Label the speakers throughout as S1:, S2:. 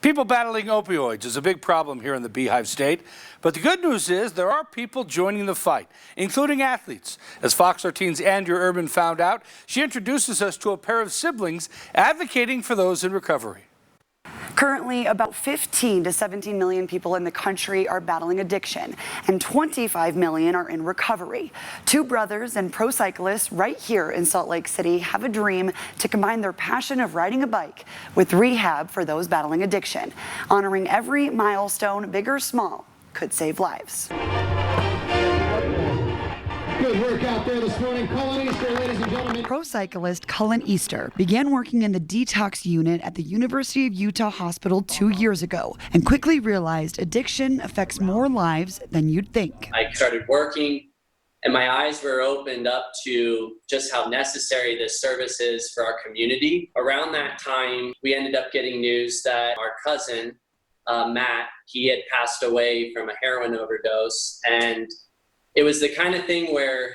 S1: People battling opioids is a big problem here in the Beehive State, but the good news is there are people joining the fight, including athletes. As Fox 13's Andrea Urban found out, she introduces us to a pair of siblings advocating for those in recovery.
S2: Currently, about 15 to 17 million people in the country are battling addiction, and 25 million are in recovery. Two brothers and pro-cyclists right here in Salt Lake City have a dream to combine their passion of riding a bike with rehab for those battling addiction. Honoring every milestone, big or small, could save lives.
S3: Good work out there this morning. Cullen Easter, ladies and gentlemen.
S2: Pro-cyclist Cullen Easter began working in the detox unit at the University of Utah Hospital 2 years ago and quickly realized addiction affects more lives than you'd think.
S4: I started working and my eyes were opened up to just how necessary this service is for our community. Around that time, we ended up getting news that our cousin, Matt, he had passed away from a heroin overdose, and it was the kind of thing where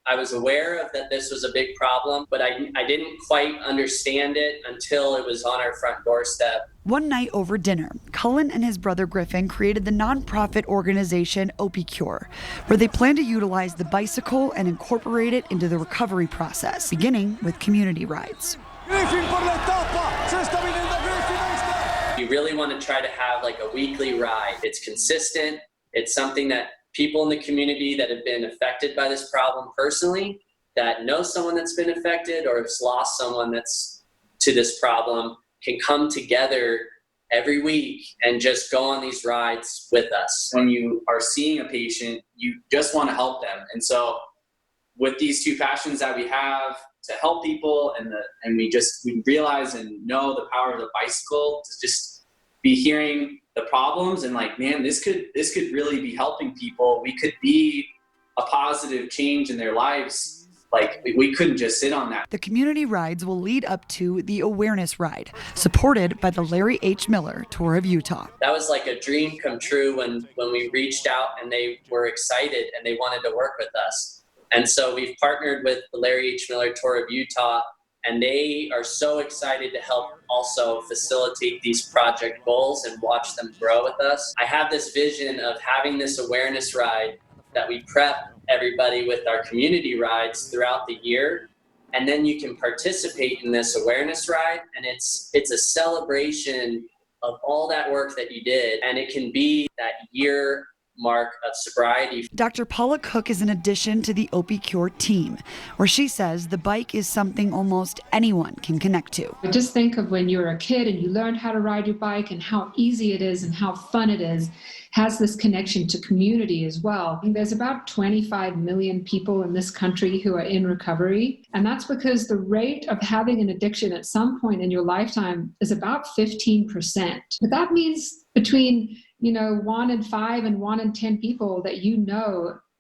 S4: I was aware of that this was a big problem, but I didn't quite understand it until it was on our front doorstep.
S2: One night over dinner, Cullen and his brother Griffin created the nonprofit organization OpiCure, where they plan to utilize the bicycle and incorporate it into the recovery process, beginning with community rides.
S4: You really want to try to have like a weekly ride. It's consistent. It's something that people in the community that have been affected by this problem personally, that know someone that's been affected or has lost someone that's to this problem, can come together every week and just go on these rides with us.
S5: When you are seeing a patient, you just want to help them. And so with these two passions that we have to help people, and we realize and know the power of the bicycle to just be hearing the problems and like, man, this could really be helping people. We could be a positive change in their lives. Like, we couldn't just sit on that.
S2: The community rides will lead up to the awareness ride, supported by the Larry H. Miller Tour of Utah.
S4: That was like a dream come true when we reached out and they were excited and they wanted to work with us. And so we've partnered with the Larry H. Miller Tour of Utah, and they are so excited to help also facilitate these project goals and watch them grow with us. I have this vision of having this awareness ride that we prep everybody with our community rides throughout the year. And then you can participate in this awareness ride, and it's a celebration of all that work that you did. And it can be that year mark of sobriety.
S2: Dr. Paula Cook is an addition to the OpiCure team, where she says the bike is something almost anyone can connect to.
S6: Just think of when you were a kid and you learned how to ride your bike and how easy it is and how fun it is. Has this connection to community as well. There's about 25 million people in this country who are in recovery, and that's because the rate of having an addiction at some point in your lifetime is about 15%. But that means between 1 in 5 and 1 in 10 people that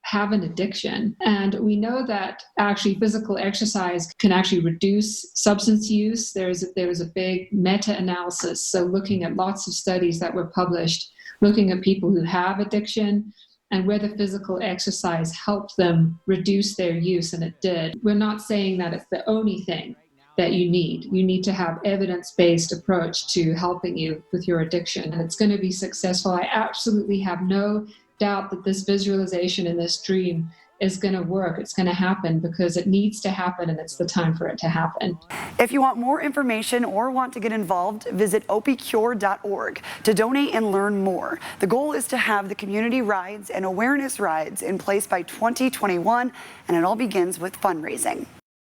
S6: have an addiction. And we know that actually physical exercise can actually reduce substance use. There was a big meta-analysis, so looking at lots of studies that were published, looking at people who have addiction and whether physical exercise helped them reduce their use, and it did. We're not saying that it's the only thing that you need. You need to have evidence-based approach to helping you with your addiction, and it's going to be successful. I absolutely have no doubt that this visualization and this dream is going to work. It's going to happen because it needs to happen, and it's the time for it to happen.
S2: If you want more information or want to get involved, visit opicure.org to donate and learn more. The goal is to have the community rides and awareness rides in place by 2021, and it all begins with fundraising.